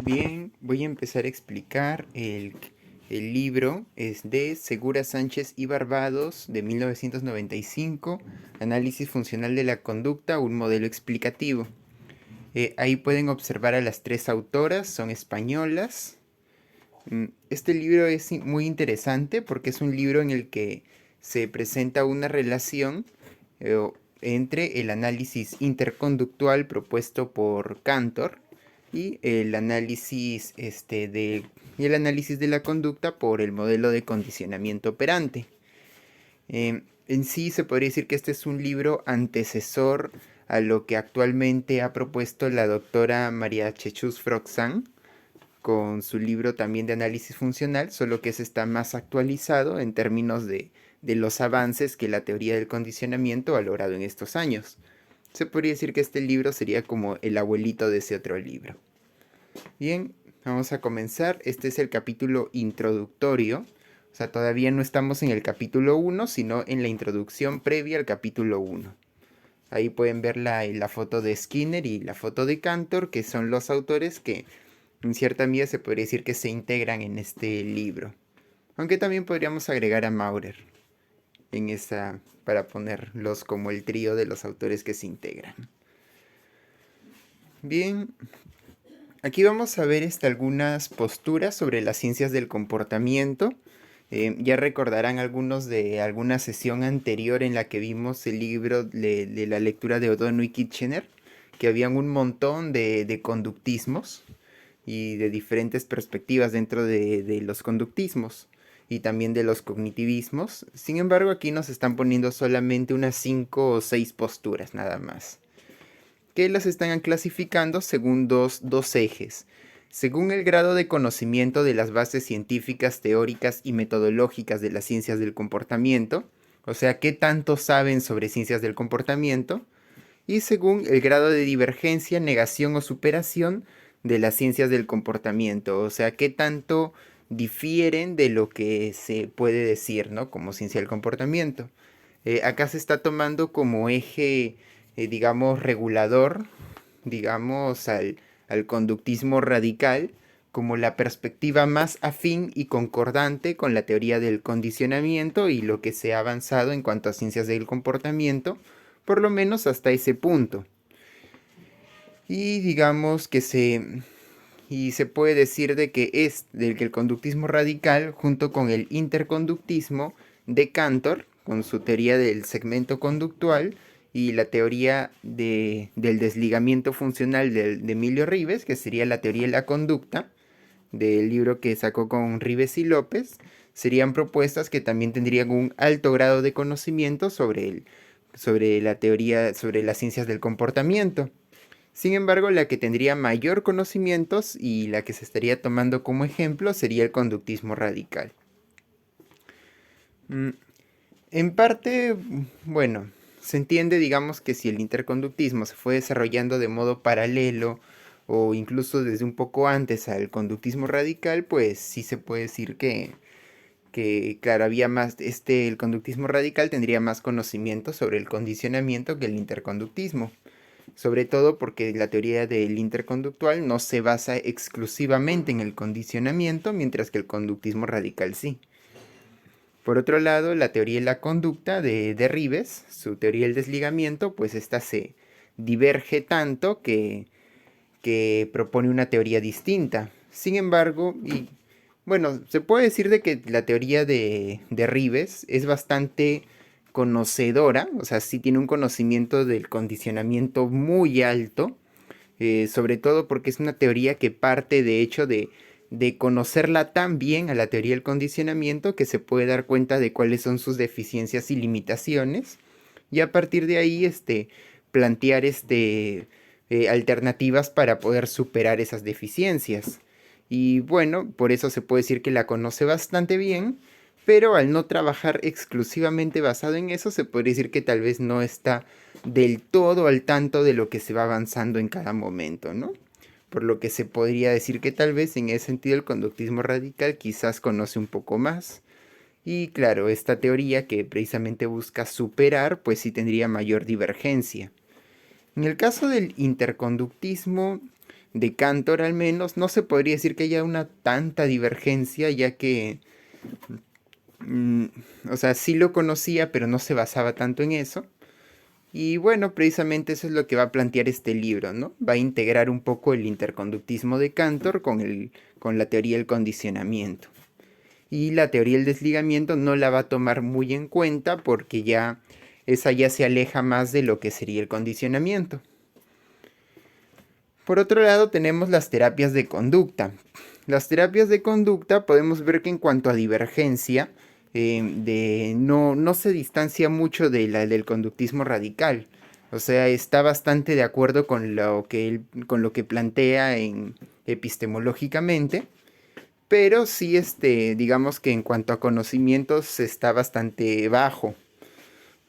Bien, voy a empezar a explicar el libro. Es de Segura Sánchez y Barbados de 1995, Análisis funcional de la conducta, un modelo explicativo. Ahí pueden observar a las tres autoras, son españolas. Este libro es muy interesante porque es un libro en el que se presenta una relación eh, entre el análisis interconductual propuesto por Cantor y el análisis de la conducta por el modelo de condicionamiento operante. En sí se podría decir que este es un libro antecesor a lo que actualmente ha propuesto la doctora María Chechus Froxán con su libro también de análisis funcional, solo que ese está más actualizado en términos de los avances que la teoría del condicionamiento ha logrado en estos años. Se podría decir que este libro sería como el abuelito de ese otro libro. Bien, vamos a comenzar. Este es el capítulo introductorio. O sea, todavía no estamos en el capítulo 1, sino en la introducción previa al capítulo 1. Ahí pueden ver la foto de Skinner y la foto de Cantor, que son los autores que en cierta medida se podría decir que se integran en este libro. Aunque también podríamos agregar a Maurer en esa, para ponerlos como el trío de los autores que se integran. Bien, aquí vamos a ver algunas posturas sobre las ciencias del comportamiento. Ya recordarán algunos de alguna sesión anterior en la que vimos el libro de la lectura de O'Donnell y Kitchener, que habían un montón de conductismos y de diferentes perspectivas dentro de los conductismos y también de los cognitivismos. Sin embargo, aquí nos están poniendo solamente unas 5 o 6 posturas nada más, que las están clasificando según dos ejes. Según el grado de conocimiento de las bases científicas, teóricas y metodológicas de las ciencias del comportamiento, o sea, qué tanto saben sobre ciencias del comportamiento, y según el grado de divergencia, negación o superación de las ciencias del comportamiento, o sea, qué tanto difieren de lo que se puede decir, ¿no? Como ciencia del comportamiento. Acá se está tomando como eje, digamos, regulador, digamos, al conductismo radical, como la perspectiva más afín y concordante con la teoría del condicionamiento y lo que se ha avanzado en cuanto a ciencias del comportamiento, por lo menos hasta ese punto. Y digamos que se puede decir de que el conductismo radical junto con el interconductismo de Cantor, con su teoría del segmento conductual y la teoría del desligamiento funcional de Emilio Ribes, que sería la teoría de la conducta, del libro que sacó con Ribes y López, serían propuestas que también tendrían un alto grado de conocimiento sobre la teoría, sobre las ciencias del comportamiento. Sin embargo, la que tendría mayor conocimientos y la que se estaría tomando como ejemplo sería el conductismo radical. En parte, bueno, se entiende, digamos, que si el interconductismo se fue desarrollando de modo paralelo o incluso desde un poco antes al conductismo radical, pues sí se puede decir que claro, había más, el conductismo radical tendría más conocimiento sobre el condicionamiento que el interconductismo. Sobre todo porque la teoría del interconductual no se basa exclusivamente en el condicionamiento, mientras que el conductismo radical sí. Por otro lado, la teoría de la conducta de Ribes, su teoría del desligamiento, pues esta se diverge tanto que propone una teoría distinta. Sin embargo, y bueno, se puede decir de que la teoría de Ribes es bastante conocedora, o sea, sí tiene un conocimiento del condicionamiento muy alto, sobre todo porque es una teoría que parte de hecho de conocerla tan bien a la teoría del condicionamiento que se puede dar cuenta de cuáles son sus deficiencias y limitaciones y a partir de ahí plantear alternativas para poder superar esas deficiencias. Y bueno, por eso se puede decir que la conoce bastante bien, pero al no trabajar exclusivamente basado en eso, se puede decir que tal vez no está del todo al tanto de lo que se va avanzando en cada momento, ¿no? Por lo que se podría decir que tal vez en ese sentido el conductismo radical quizás conoce un poco más. Y claro, esta teoría que precisamente busca superar, pues sí tendría mayor divergencia. En el caso del interconductismo, de Cantor al menos, no se podría decir que haya una tanta divergencia, ya que, mm, o sea, sí lo conocía, pero no se basaba tanto en eso. Y bueno, precisamente eso es lo que va a plantear este libro, ¿no? Va a integrar un poco el interconductismo de Cantor con la teoría del condicionamiento. Y la teoría del desligamiento no la va a tomar muy en cuenta porque esa ya se aleja más de lo que sería el condicionamiento. Por otro lado tenemos las terapias de conducta. Las terapias de conducta podemos ver que en cuanto a divergencia, no se distancia mucho del conductismo radical. O sea, está bastante de acuerdo con con lo que plantea epistemológicamente, pero sí, digamos que en cuanto a conocimientos está bastante bajo,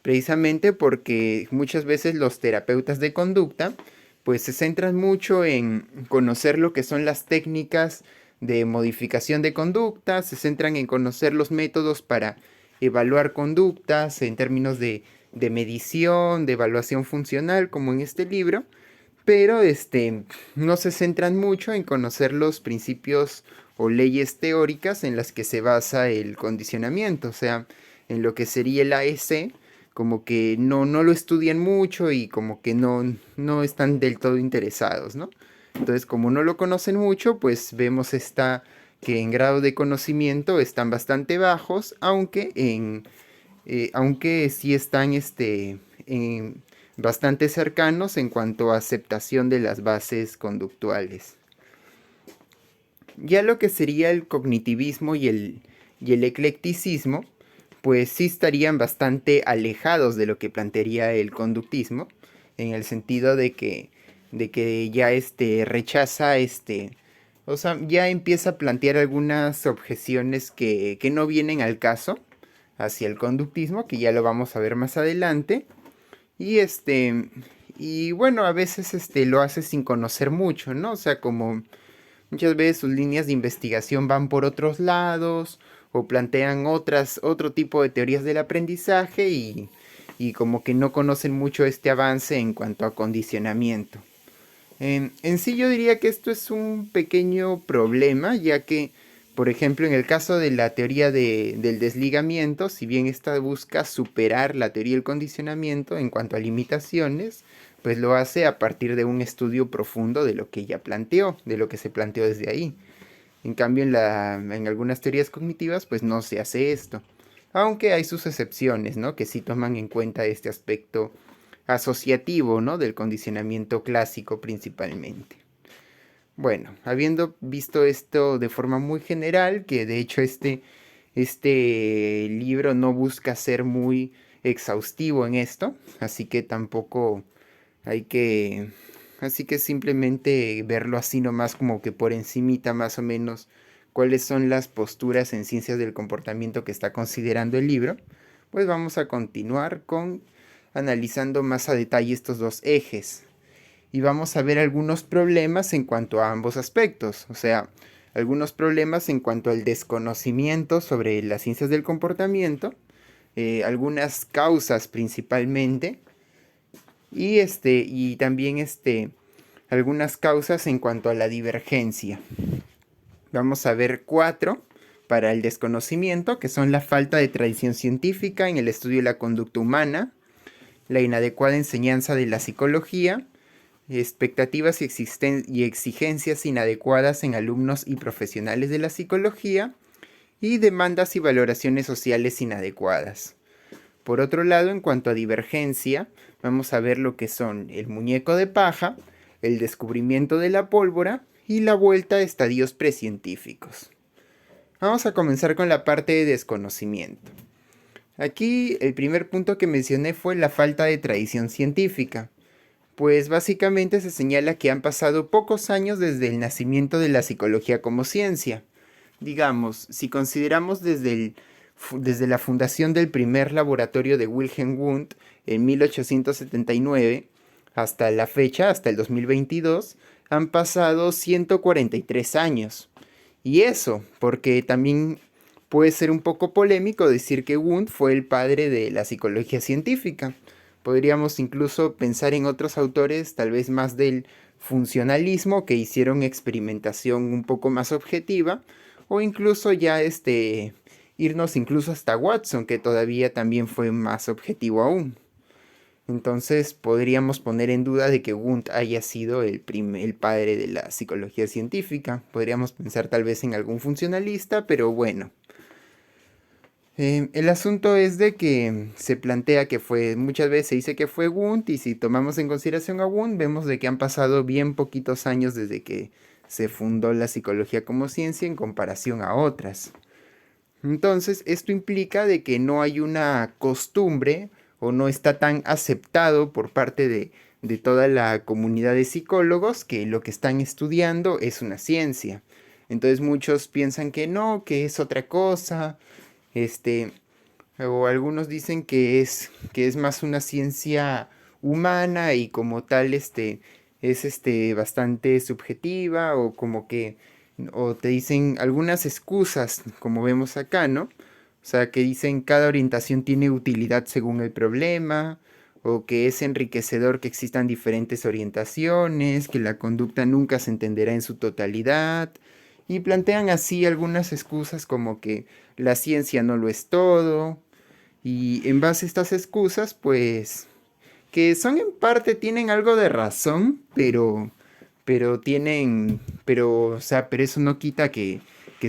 precisamente porque muchas veces los terapeutas de conducta pues se centran mucho en conocer lo que son las técnicas de modificación de conducta, se centran en conocer los métodos para evaluar conductas en términos de medición, de evaluación funcional, como en este libro, pero no se centran mucho en conocer los principios o leyes teóricas en las que se basa el condicionamiento, o sea, en lo que sería el AEC, como que no lo estudian mucho y como que no están del todo interesados, ¿no? Entonces, como no lo conocen mucho, pues vemos que en grado de conocimiento están bastante bajos, aunque sí están bastante cercanos en cuanto a aceptación de las bases conductuales. Ya lo que sería el cognitivismo y el eclecticismo, pues sí estarían bastante alejados de lo que plantearía el conductismo, en el sentido de que ya rechaza o sea, ya empieza a plantear algunas objeciones que no vienen al caso hacia el conductismo, que ya lo vamos a ver más adelante. Y y bueno, a veces lo hace sin conocer mucho, ¿no? O sea, como muchas veces sus líneas de investigación van por otros lados o plantean otro tipo de teorías del aprendizaje y como que no conocen mucho este avance en cuanto a condicionamiento. En sí yo diría que esto es un pequeño problema, ya que, por ejemplo, en el caso de la teoría del desligamiento, si bien esta busca superar la teoría del condicionamiento en cuanto a limitaciones, pues lo hace a partir de un estudio profundo de lo que ella planteó, de lo que se planteó desde ahí. En cambio, en algunas teorías cognitivas, pues no se hace esto. Aunque hay sus excepciones, ¿no? Que sí toman en cuenta este aspecto asociativo, ¿no? Del condicionamiento clásico principalmente. Bueno, habiendo visto esto de forma muy general, que de hecho este libro no busca ser muy exhaustivo en esto, así que tampoco hay que, así que simplemente verlo así nomás como que por encimita más o menos cuáles son las posturas en ciencias del comportamiento que está considerando el libro, pues vamos a continuar con analizando más a detalle estos dos ejes y vamos a ver algunos problemas en cuanto a ambos aspectos, o sea, algunos problemas en cuanto al desconocimiento sobre las ciencias del comportamiento, algunas causas principalmente, y también algunas causas en cuanto a la divergencia. Vamos a ver 4 para el desconocimiento, que son la falta de tradición científica en el estudio de la conducta humana, la inadecuada enseñanza de la psicología, expectativas y exigencias inadecuadas en alumnos y profesionales de la psicología, y demandas y valoraciones sociales inadecuadas. Por otro lado, en cuanto a divergencia, vamos a ver lo que son el muñeco de paja, el descubrimiento de la pólvora y la vuelta a estadios precientíficos. Vamos a comenzar con la parte de desconocimiento. Aquí el primer punto que mencioné fue la falta de tradición científica, pues básicamente se señala que han pasado pocos años desde el nacimiento de la psicología como ciencia. Digamos, si consideramos desde la fundación del primer laboratorio de Wilhelm Wundt en 1879 hasta la fecha, hasta el 2022, han pasado 143 años. Y eso, porque también puede ser un poco polémico decir que Wundt fue el padre de la psicología científica. Podríamos incluso pensar en otros autores, tal vez más del funcionalismo, que hicieron experimentación un poco más objetiva, o incluso ya irnos incluso hasta Watson, que todavía también fue más objetivo aún. Entonces podríamos poner en duda de que Wundt haya sido el padre de la psicología científica. Podríamos pensar tal vez en algún funcionalista, pero bueno. El asunto es de que se plantea que muchas veces se dice que fue Wundt, y si tomamos en consideración a Wundt, vemos de que han pasado bien poquitos años desde que se fundó la psicología como ciencia en comparación a otras. Entonces, esto implica de que no hay una costumbre o no está tan aceptado por parte de toda la comunidad de psicólogos que lo que están estudiando es una ciencia. Entonces muchos piensan que no, que es otra cosa, este, o algunos dicen que es más una ciencia humana y como tal es bastante subjetiva, o como que o te dicen algunas excusas como vemos acá, ¿no? O sea, que dicen cada orientación tiene utilidad según el problema, o que es enriquecedor que existan diferentes orientaciones, que la conducta nunca se entenderá en su totalidad, y plantean así algunas excusas como que la ciencia no lo es todo, y en base a estas excusas, pues, que son en parte, tienen algo de razón, o sea, pero eso no quita que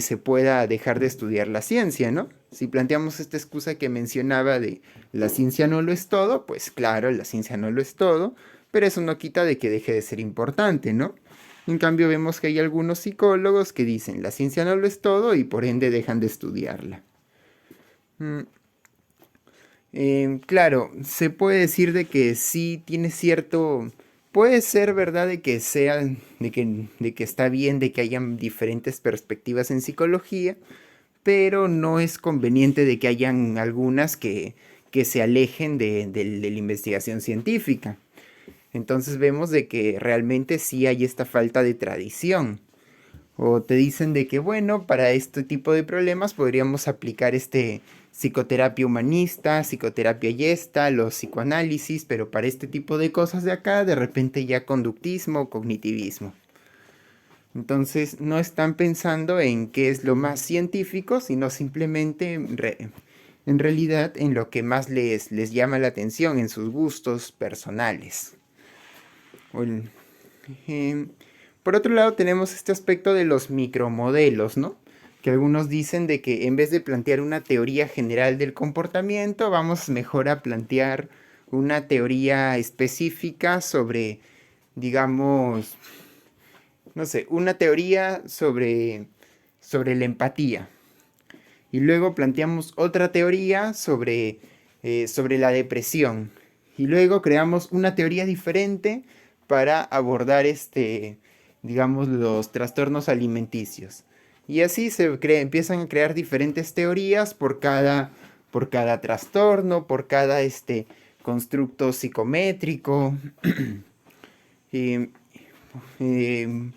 se pueda dejar de estudiar la ciencia, ¿no? Si planteamos esta excusa que mencionaba de la ciencia no lo es todo, pues claro, la ciencia no lo es todo, pero eso no quita de que deje de ser importante, ¿no? En cambio, vemos que hay algunos psicólogos que dicen la ciencia no lo es todo y por ende dejan de estudiarla. Mm, claro, se puede decir de que sí tiene cierto. Puede ser verdad de que de que está bien de que hayan diferentes perspectivas en psicología, pero no es conveniente de que hayan algunas que se alejen de la investigación científica. Entonces vemos de que realmente sí hay esta falta de tradición. O te dicen de que, bueno, para este tipo de problemas podríamos aplicar psicoterapia humanista, psicoterapia yesta, los psicoanálisis, pero para este tipo de cosas de acá, de repente ya conductismo, cognitivismo. Entonces no están pensando en qué es lo más científico, sino simplemente en realidad en lo que más les llama la atención, en sus gustos personales. O el- em, por otro lado tenemos este aspecto de los micromodelos, ¿no? Que algunos dicen de que en vez de plantear una teoría general del comportamiento, vamos mejor a plantear una teoría específica sobre, digamos, no sé, una teoría sobre la empatía. Y luego planteamos otra teoría sobre la depresión. Y luego creamos una teoría diferente para abordar digamos, los trastornos alimenticios. Y así empiezan a crear diferentes teorías por cada trastorno, por cada constructo psicométrico. Y, em,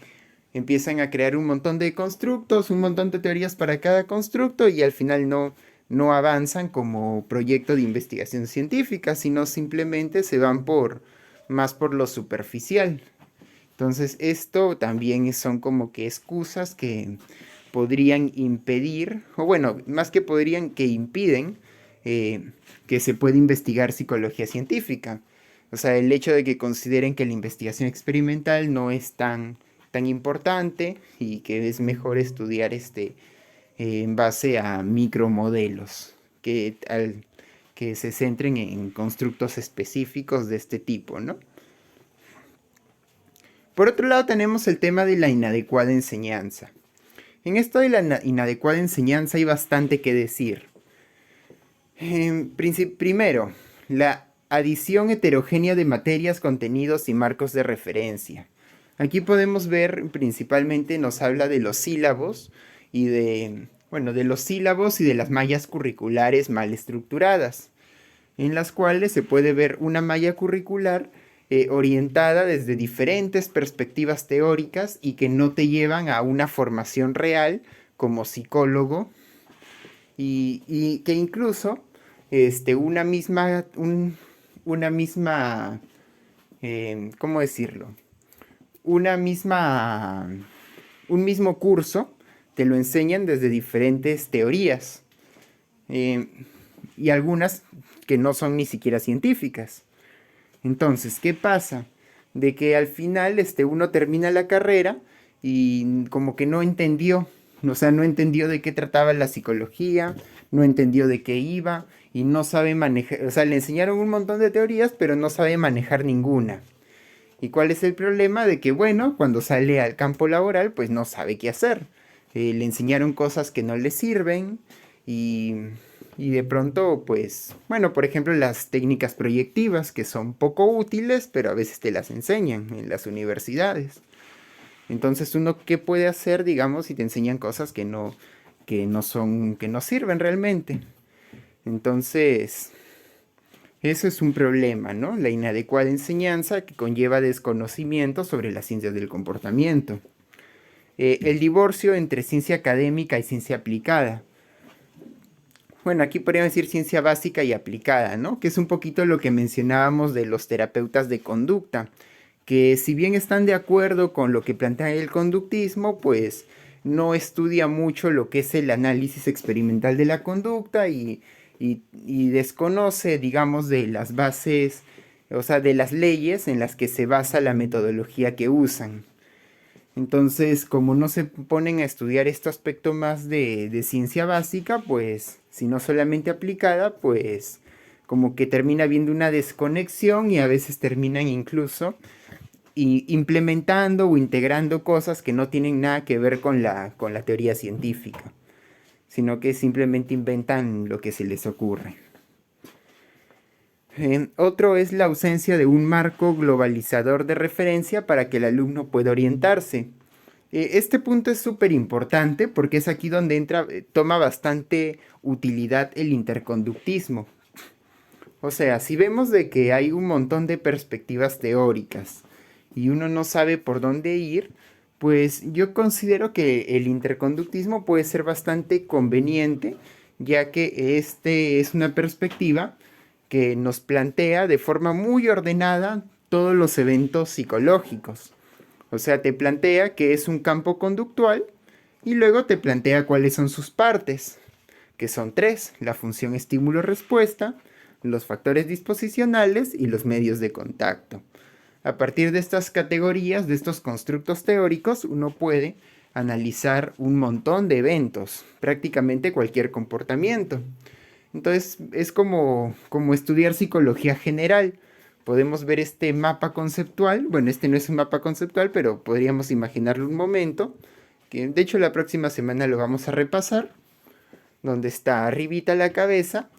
empiezan a crear un montón de constructos, un montón de teorías para cada constructo, y al final no avanzan como proyecto de investigación científica, sino simplemente se van más por lo superficial. Entonces esto también son como que excusas que podrían impedir, o bueno, más que podrían, que impiden que se pueda investigar psicología científica. O sea, el hecho de que consideren que la investigación experimental no es tan importante y que es mejor estudiar en base a micromodelos que se centren en constructos específicos de este tipo, ¿no? Por otro lado tenemos el tema de la inadecuada enseñanza. En esto de la inadecuada enseñanza hay bastante que decir. Primero, la adición heterogénea de materias, contenidos y marcos de referencia. Aquí podemos ver, principalmente nos habla de los sílabos de los sílabos y de las mallas curriculares mal estructuradas, en las cuales se puede ver una malla curricular orientada desde diferentes perspectivas teóricas y que no te llevan a una formación real como psicólogo, y que incluso una misma, ¿cómo decirlo? una misma, un mismo curso te lo enseñan desde diferentes teorías eh, y algunas que no son ni siquiera científicas. Entonces, ¿qué pasa? De que al final uno termina la carrera y como que no entendió, o sea, no entendió de qué trataba la psicología, no entendió de qué iba y no sabe manejar, o sea, le enseñaron un montón de teorías, pero no sabe manejar ninguna. ¿Y cuál es el problema? De que, bueno, cuando sale al campo laboral, pues no sabe qué hacer. Le enseñaron cosas que no le sirven y, y de pronto, pues, bueno, por ejemplo, las técnicas proyectivas, que son poco útiles, pero a veces te las enseñan en las universidades. Entonces, uno, ¿qué puede hacer, digamos, si te enseñan cosas que no sirven realmente? Entonces, eso es un problema, ¿no? La inadecuada enseñanza que conlleva desconocimiento sobre las ciencias del comportamiento. El divorcio entre ciencia académica y ciencia aplicada. Bueno, aquí podríamos decir ciencia básica y aplicada, ¿no? Que es un poquito lo que mencionábamos de los terapeutas de conducta, que si bien están de acuerdo con lo que plantea el conductismo, pues no estudia mucho lo que es el análisis experimental de la conducta y desconoce, digamos, de las bases, o sea, de las leyes en las que se basa la metodología que usan. Entonces, como no se ponen a estudiar este aspecto más de ciencia básica, pues, sino solamente aplicada, pues, como que termina habiendo una desconexión y a veces terminan incluso implementando o integrando cosas que no tienen nada que ver con la teoría científica, sino que simplemente inventan lo que se les ocurre. Otro es la ausencia de un marco globalizador de referencia para que el alumno pueda orientarse. Este punto es súper importante porque es aquí donde entra, toma bastante utilidad el interconductismo. O sea, si vemos de que hay un montón de perspectivas teóricas y uno no sabe por dónde ir, pues yo considero que el interconductismo puede ser bastante conveniente, ya que este es una perspectiva que nos plantea de forma muy ordenada todos los eventos psicológicos. O sea, te plantea que es un campo conductual y luego te plantea cuáles son sus partes, que son tres: la función estímulo-respuesta, los factores disposicionales y los medios de contacto. A partir de estas categorías, de estos constructos teóricos, uno puede analizar un montón de eventos, prácticamente cualquier comportamiento. Entonces es como estudiar psicología general. Podemos ver este mapa conceptual. Bueno, este no es un mapa conceptual, pero podríamos imaginarlo un momento. Que de hecho la próxima semana lo vamos a repasar. Donde está arribita la cabeza,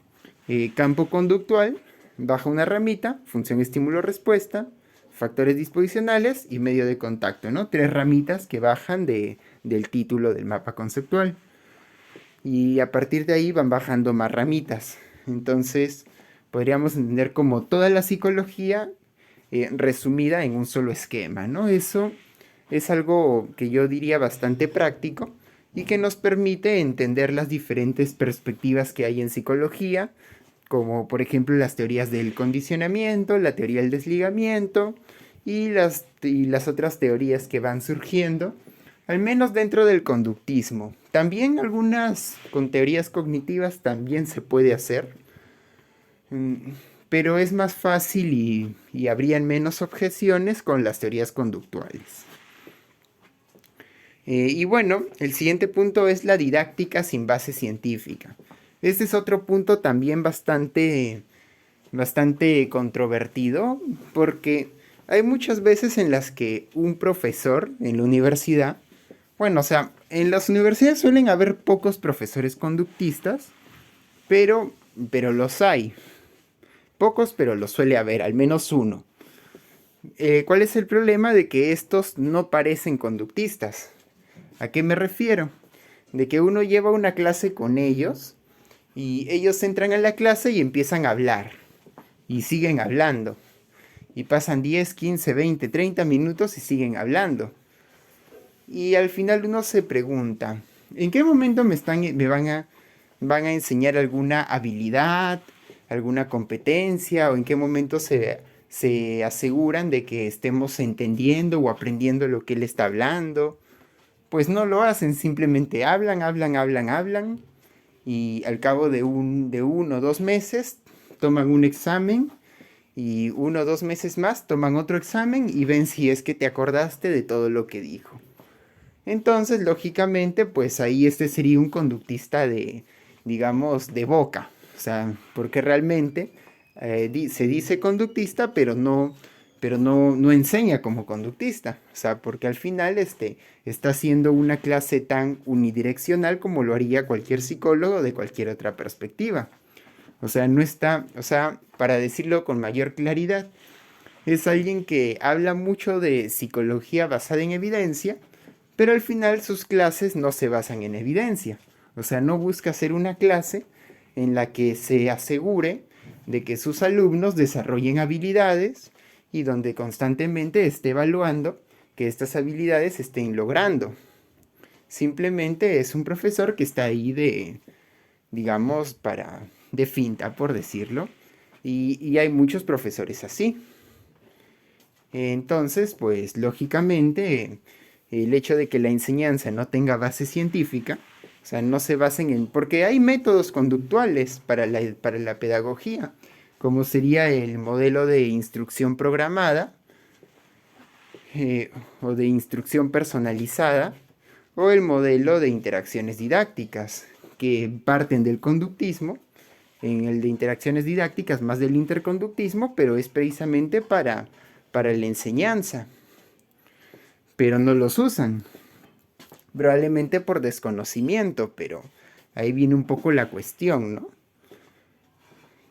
campo conductual, baja una ramita, función estímulo-respuesta, factores disposicionales y medio de contacto, ¿no? Tres ramitas que bajan del título del mapa conceptual. Y a partir de ahí van bajando más ramitas. Entonces, podríamos entender como toda la psicología resumida en un solo esquema, ¿no? Eso es algo que yo diría bastante práctico y que nos permite entender las diferentes perspectivas que hay en psicología, como por ejemplo las teorías del condicionamiento, la teoría del desligamiento y las otras teorías que van surgiendo, al menos dentro del conductismo. También algunas con teorías cognitivas también se puede hacer, mm, pero es más fácil y habrían menos objeciones con las teorías conductuales. Y bueno, el siguiente punto es la didáctica sin base científica. Este es otro punto también bastante controvertido, porque hay muchas veces en las que un profesor en la universidad, bueno, o sea, en las universidades suelen haber pocos profesores conductistas, pero, pero los hay. Pocos, pero los suele haber, al menos uno. ¿Cuál es el problema? De que estos no parecen conductistas. ¿A qué me refiero? De que uno lleva una clase con ellos y ellos entran a la clase y empiezan a hablar y siguen hablando. Y pasan 10, 15, 20, 30 minutos y siguen hablando. Y al final uno se pregunta, ¿en qué momento me van a enseñar alguna habilidad, alguna competencia o en qué momento se aseguran de que estemos entendiendo o aprendiendo lo que él está hablando. Pues no lo hacen, simplemente hablan, hablan, hablan, hablan y al cabo de 1 o 2 meses toman un examen y 1 o 2 meses más toman otro examen y ven si es que te acordaste de todo lo que dijo. Entonces, lógicamente, pues ahí este sería un conductista de, digamos, de boca. O sea, porque realmente se dice conductista, pero no enseña como conductista. O sea, porque al final está haciendo una clase tan unidireccional como lo haría cualquier psicólogo de cualquier otra perspectiva. O sea, no está, o sea, para decirlo con mayor claridad, es alguien que habla mucho de psicología basada en evidencia, pero al final sus clases no se basan en evidencia. O sea, no busca hacer una clase en la que se asegure de que sus alumnos desarrollen habilidades y donde constantemente esté evaluando que estas habilidades se estén logrando. Simplemente es un profesor que está ahí de, digamos, de finta, por decirlo. Y hay muchos profesores así. Entonces, pues lógicamente, el hecho de que la enseñanza no tenga base científica, o sea, no se basen en... Porque hay métodos conductuales para la pedagogía, como sería el modelo de instrucción programada o de instrucción personalizada, o el modelo de interacciones didácticas, que parten del conductismo, en el de interacciones didácticas más del interconductismo, pero es precisamente para la enseñanza, pero no los usan, probablemente por desconocimiento, pero ahí viene un poco la cuestión, ¿no?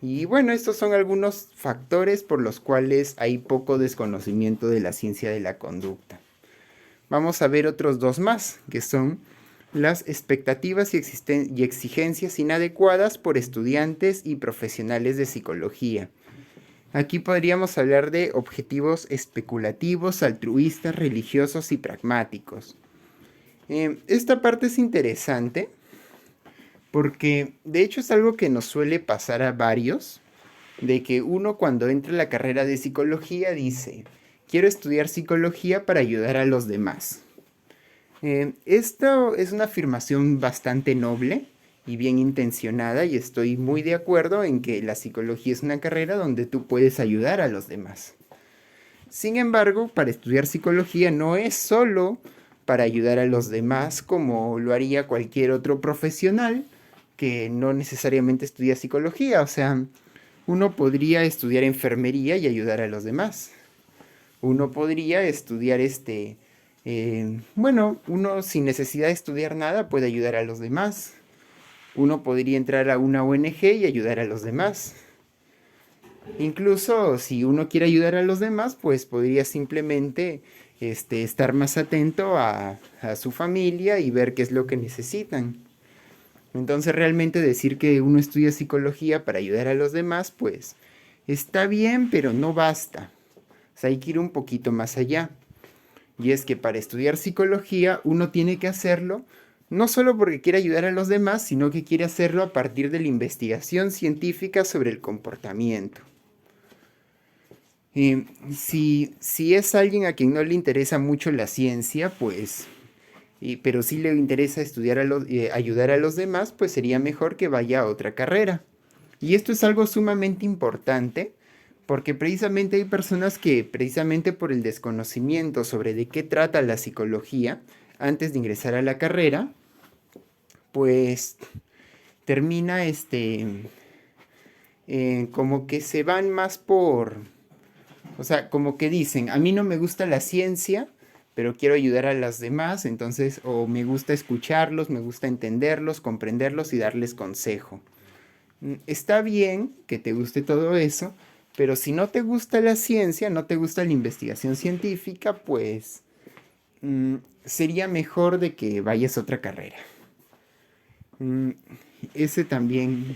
Y bueno, estos son algunos factores por los cuales hay poco desconocimiento de la ciencia de la conducta. Vamos a ver otros dos más, que son las expectativas y exigencias inadecuadas por estudiantes y profesionales de psicología. Aquí podríamos hablar de objetivos especulativos, altruistas, religiosos y pragmáticos. Esta parte es interesante porque de hecho es algo que nos suele pasar a varios, de que uno cuando entra a la carrera de psicología dice, quiero estudiar psicología para ayudar a los demás. Esto es una afirmación bastante noble y bien intencionada y estoy muy de acuerdo en que la psicología es una carrera donde tú puedes ayudar a los demás. Sin embargo, para estudiar psicología no es solo para ayudar a los demás como lo haría cualquier otro profesional que no necesariamente estudia psicología. O sea, uno podría estudiar enfermería y ayudar a los demás. Uno podría estudiar bueno, uno sin necesidad de estudiar nada puede ayudar a los demás. Uno podría entrar a una ONG y ayudar a los demás. Incluso si uno quiere ayudar a los demás, pues podría simplemente estar más atento a su familia y ver qué es lo que necesitan. Entonces realmente decir que uno estudia psicología para ayudar a los demás, pues está bien, pero no basta. O sea, hay que ir un poquito más allá. Y es que para estudiar psicología uno tiene que hacerlo no solo porque quiere ayudar a los demás, sino que quiere hacerlo a partir de la investigación científica sobre el comportamiento. Si es alguien a quien no le interesa mucho la ciencia, pues, pero sí le interesa ayudar a los demás, pues sería mejor que vaya a otra carrera. Y esto es algo sumamente importante porque precisamente hay personas que, precisamente por el desconocimiento sobre de qué trata la psicología, antes de ingresar a la carrera, pues termina como que se van más o sea, como que dicen, a mí no me gusta la ciencia, pero quiero ayudar a las demás, entonces, o me gusta escucharlos, me gusta entenderlos, comprenderlos y darles consejo. Está bien que te guste todo eso, pero si no te gusta la ciencia, no te gusta la investigación científica, pues sería mejor de que vayas a otra carrera. Mm, ese también,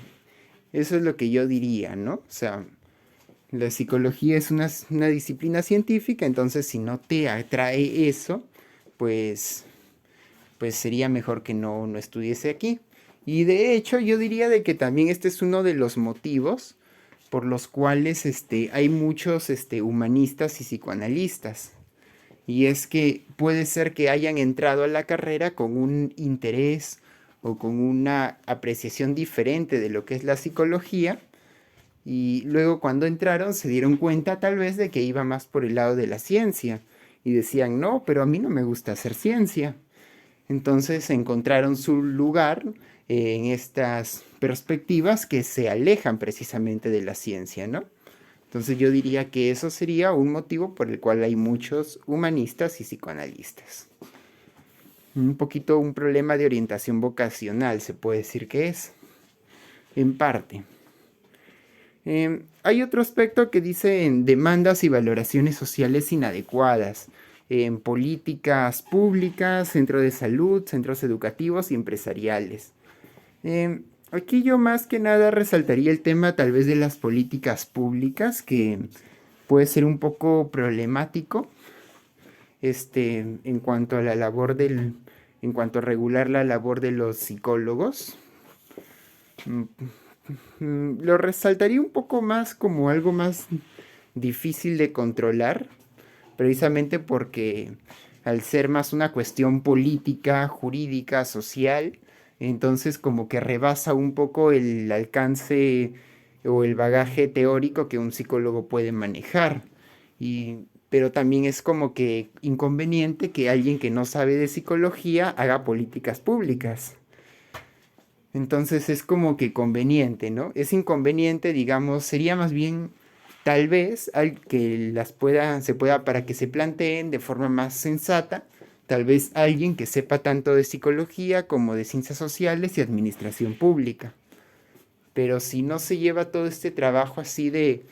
eso es lo que yo diría, ¿no? O sea, la psicología es una disciplina científica, entonces si no te atrae eso, pues, pues sería mejor que no estudiese aquí. Y de hecho yo diría de que también este es uno de los motivos por los cuales hay muchos humanistas y psicoanalistas. Y es que puede ser que hayan entrado a la carrera con un interés o con una apreciación diferente de lo que es la psicología, y luego cuando entraron se dieron cuenta tal vez de que iba más por el lado de la ciencia y decían, no, pero a mí no me gusta hacer ciencia. Entonces encontraron su lugar en estas perspectivas que se alejan precisamente de la ciencia, ¿no? Entonces yo diría que eso sería un motivo por el cual hay muchos humanistas y psicoanalistas. Un poquito un problema de orientación vocacional, se puede decir que es, en parte. Hay otro aspecto que dice en demandas y valoraciones sociales inadecuadas, en políticas públicas, centros de salud, centros educativos y empresariales. Aquí yo más que nada resaltaría el tema tal vez de las políticas públicas, que puede ser un poco problemático en cuanto a la labor en cuanto a regular la labor de los psicólogos. Lo resaltaría un poco más como algo más difícil de controlar, precisamente porque al ser más una cuestión política, jurídica, social, entonces como que rebasa un poco el alcance o el bagaje teórico que un psicólogo puede manejar. Pero también es como que inconveniente que alguien que no sabe de psicología haga políticas públicas. Entonces es como que conveniente, ¿no? Es inconveniente, digamos, sería más bien tal vez que se pueda para que se planteen de forma más sensata, tal vez alguien que sepa tanto de psicología como de ciencias sociales y administración pública. Pero si no se lleva todo este trabajo así de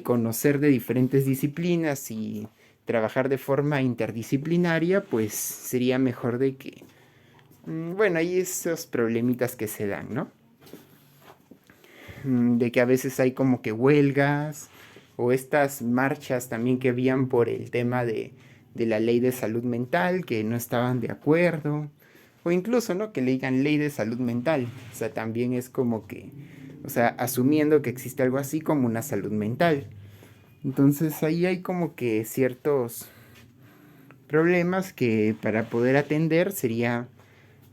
conocer de diferentes disciplinas y trabajar de forma interdisciplinaria, pues sería mejor de que bueno, hay esos problemitas que se dan, ¿no? De que a veces hay como que huelgas o estas marchas también que habían por el tema de la ley de salud mental, que no estaban de acuerdo. O incluso, ¿no? Que le digan ley de salud mental. O sea, también es como que, o sea, asumiendo que existe algo así como una salud mental. Entonces ahí hay como que ciertos problemas que para poder atender sería,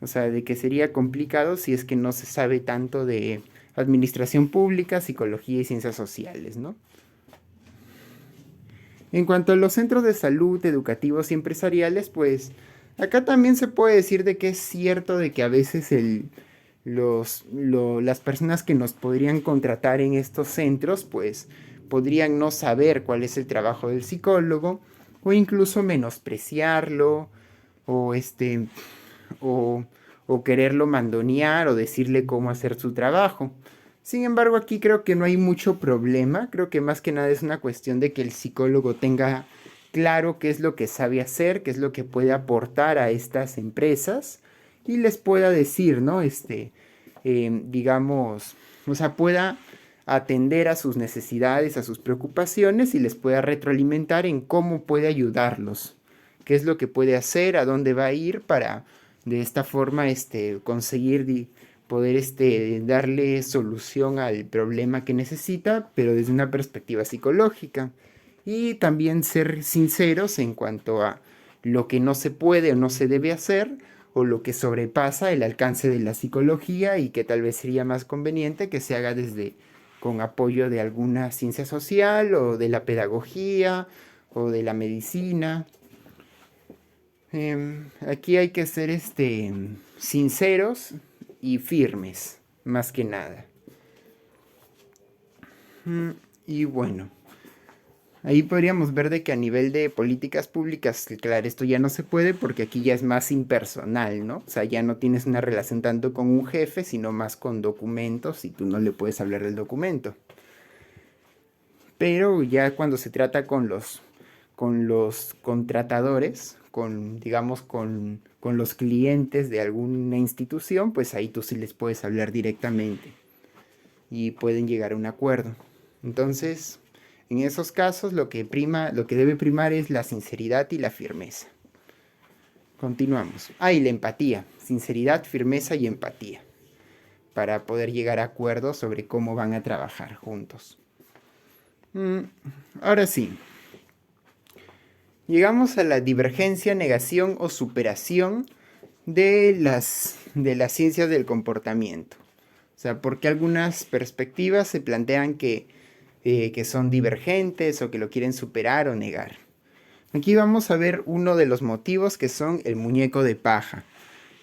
o sea, de que sería complicado si es que no se sabe tanto de administración pública, psicología y ciencias sociales, ¿no? En cuanto a los centros de salud, educativos y empresariales, pues acá también se puede decir de que es cierto de que a veces las personas que nos podrían contratar en estos centros, pues podrían no saber cuál es el trabajo del psicólogo o incluso menospreciarlo o o, o quererlo mandonear o decirle cómo hacer su trabajo. Sin embargo, aquí creo que no hay mucho problema, creo que más que nada es una cuestión de que el psicólogo tenga claro qué es lo que sabe hacer, qué es lo que puede aportar a estas empresas y les pueda decir, ¿no? Digamos, o sea, pueda atender a sus necesidades, a sus preocupaciones y les pueda retroalimentar en cómo puede ayudarlos, qué es lo que puede hacer, a dónde va a ir para de esta forma conseguir poder darle solución al problema que necesita, pero desde una perspectiva psicológica. Y también ser sinceros en cuanto a lo que no se puede o no se debe hacer, o lo que sobrepasa el alcance de la psicología y que tal vez sería más conveniente que se haga desde con apoyo de alguna ciencia social o de la pedagogía o de la medicina. Aquí hay que ser sinceros y firmes, más que nada. Y bueno, ahí podríamos ver de que a nivel de políticas públicas, claro, esto ya no se puede porque aquí ya es más impersonal, ¿no? O sea, ya no tienes una relación tanto con un jefe, sino más con documentos y tú no le puedes hablar del documento. Pero ya cuando se trata con los contratadores, digamos, con los clientes de alguna institución, pues ahí tú sí les puedes hablar directamente y pueden llegar a un acuerdo. Entonces, en esos casos lo que debe primar es la sinceridad y la firmeza. Continuamos. Y la empatía, sinceridad, firmeza y empatía, para poder llegar a acuerdos sobre cómo van a trabajar juntos. Mm, Ahora sí, llegamos a la divergencia, negación o superación de las ciencias del comportamiento. O sea, porque algunas perspectivas se plantean que son divergentes o que lo quieren superar o negar. Aquí vamos a ver uno de los motivos, que son el muñeco de paja.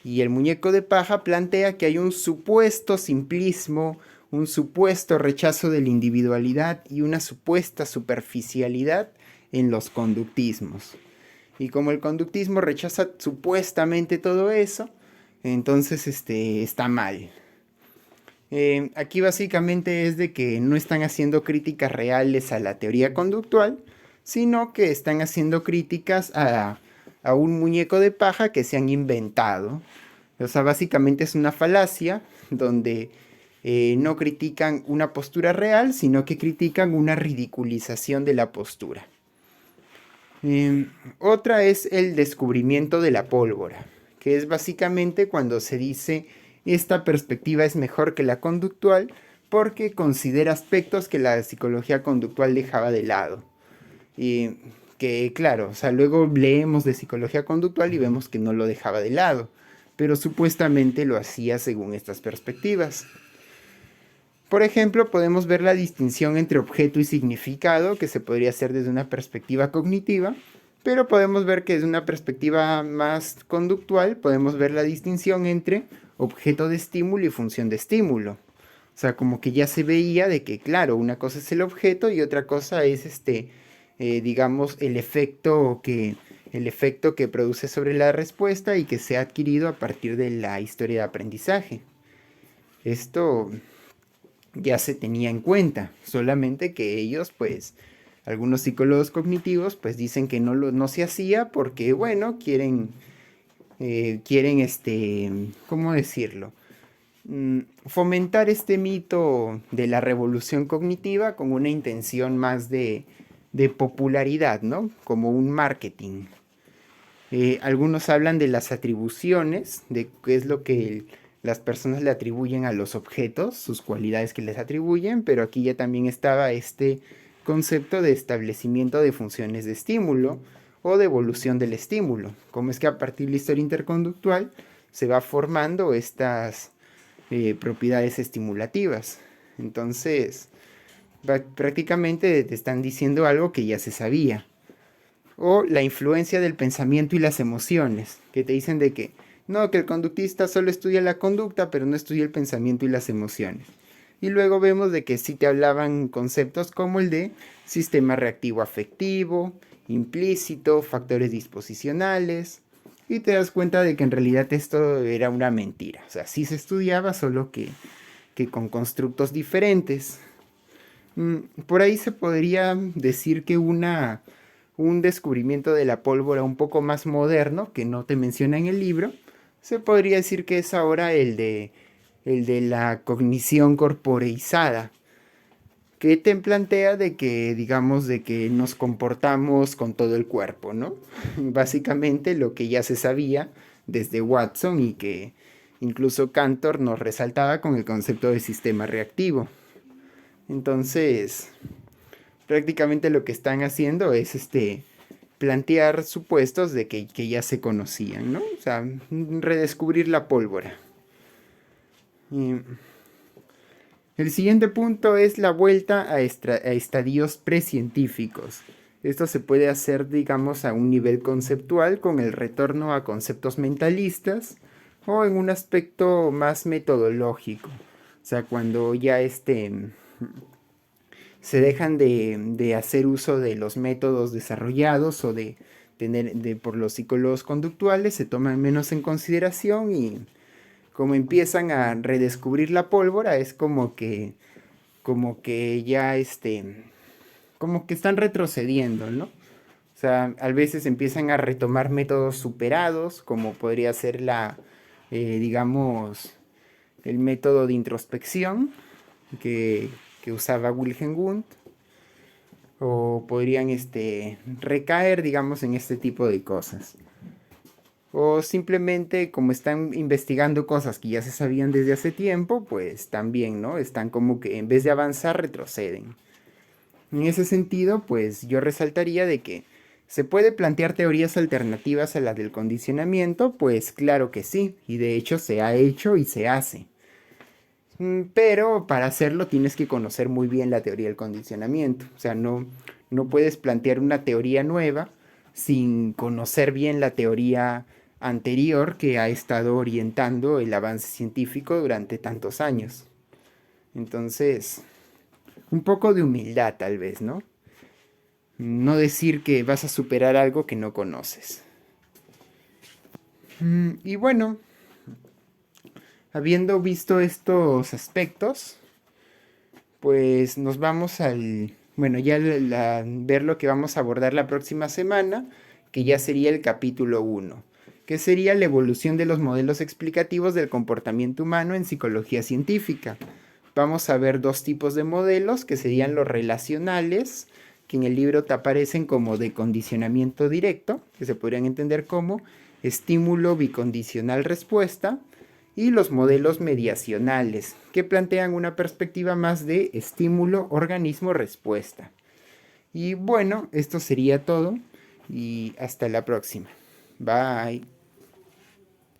Y el muñeco de paja plantea que hay un supuesto simplismo, un supuesto rechazo de la individualidad y una supuesta superficialidad en los conductismos. Y como el conductismo rechaza supuestamente todo eso, entonces está mal. Aquí básicamente es de que no están haciendo críticas reales a la teoría conductual, sino que están haciendo críticas a un muñeco de paja que se han inventado. O sea, básicamente es una falacia donde no critican una postura real, sino que critican una ridiculización de la postura. Otra es el descubrimiento de la pólvora, que es básicamente cuando se dice esta perspectiva es mejor que la conductual porque considera aspectos que la psicología conductual dejaba de lado. Y que claro, o sea, luego leemos de psicología conductual y vemos que no lo dejaba de lado, pero supuestamente lo hacía según estas perspectivas. Por ejemplo, podemos ver la distinción entre objeto y significado, que se podría hacer desde una perspectiva cognitiva, pero podemos ver que desde una perspectiva más conductual, podemos ver la distinción entre objeto de estímulo y función de estímulo. O sea, como que ya se veía de que, claro, una cosa es el objeto y otra cosa es digamos, el efecto que produce sobre la respuesta y que se ha adquirido a partir de la historia de aprendizaje. Esto ya se tenía en cuenta, solamente que ellos, pues, algunos psicólogos cognitivos, pues dicen que no se hacía porque, bueno, ¿cómo decirlo? Fomentar este mito de la revolución cognitiva con una intención más de popularidad, ¿no? Como un marketing. Algunos hablan de las atribuciones, de qué es lo que las personas le atribuyen a los objetos, sus cualidades que les atribuyen, pero aquí ya también estaba este concepto de establecimiento de funciones de estímulo o de evolución del estímulo. Como es que a partir de la historia interconductual se va formando estas propiedades estimulativas. Entonces, prácticamente te están diciendo algo que ya se sabía. O la influencia del pensamiento y las emociones, que te dicen de que no, que el conductista solo estudia la conducta, pero no estudia el pensamiento y las emociones. Y luego vemos de que sí te hablaban conceptos como el de sistema reactivo afectivo, implícito, factores disposicionales, y te das cuenta de que en realidad esto era una mentira. O sea, sí se estudiaba, solo que con constructos diferentes. Por ahí se podría decir que un descubrimiento de la pólvora un poco más moderno, que no te menciona en el libro, se podría decir que es ahora el de la cognición corporeizada, que te plantea de que, digamos, de que nos comportamos con todo el cuerpo, ¿no? Básicamente lo que ya se sabía desde Watson y que incluso Cantor nos resaltaba con el concepto de sistema reactivo. Entonces, prácticamente lo que están haciendo es plantear supuestos de que ya se conocían, ¿no? O sea, redescubrir la pólvora. Y el siguiente punto es la vuelta a estadios precientíficos. Esto se puede hacer, digamos, a un nivel conceptual con el retorno a conceptos mentalistas o en un aspecto más metodológico. O sea, cuando ya se dejan de hacer uso de los métodos desarrollados o por los psicólogos conductuales, se toman menos en consideración y como empiezan a redescubrir la pólvora, es como que ya como que están retrocediendo, ¿no? O sea, a veces empiezan a retomar métodos superados, como podría ser digamos, el método de introspección que usaba Wilhelm Wundt, o podrían recaer, digamos, en este tipo de cosas. O simplemente como están investigando cosas que ya se sabían desde hace tiempo, pues también, ¿no? Están como que en vez de avanzar, retroceden. En ese sentido, pues yo resaltaría de que se puede plantear teorías alternativas a las del condicionamiento, pues claro que sí, y de hecho se ha hecho y se hace. Pero para hacerlo tienes que conocer muy bien la teoría del condicionamiento. O sea, no puedes plantear una teoría nueva sin conocer bien la teoría anterior que ha estado orientando el avance científico durante tantos años. Entonces, un poco de humildad tal vez, ¿no? No decir que vas a superar algo que no conoces. Y bueno, habiendo visto estos aspectos, pues nos vamos al, bueno, ya ver lo que vamos a abordar la próxima semana, que ya sería el capítulo 1, que sería la evolución de los modelos explicativos del comportamiento humano en psicología científica. Vamos a ver dos tipos de modelos, que serían los relacionales, que en el libro te aparecen como de condicionamiento directo, que se podrían entender como estímulo bicondicional respuesta, y los modelos mediacionales, que plantean una perspectiva más de estímulo, organismo, respuesta. Y bueno, esto sería todo y hasta la próxima. Bye.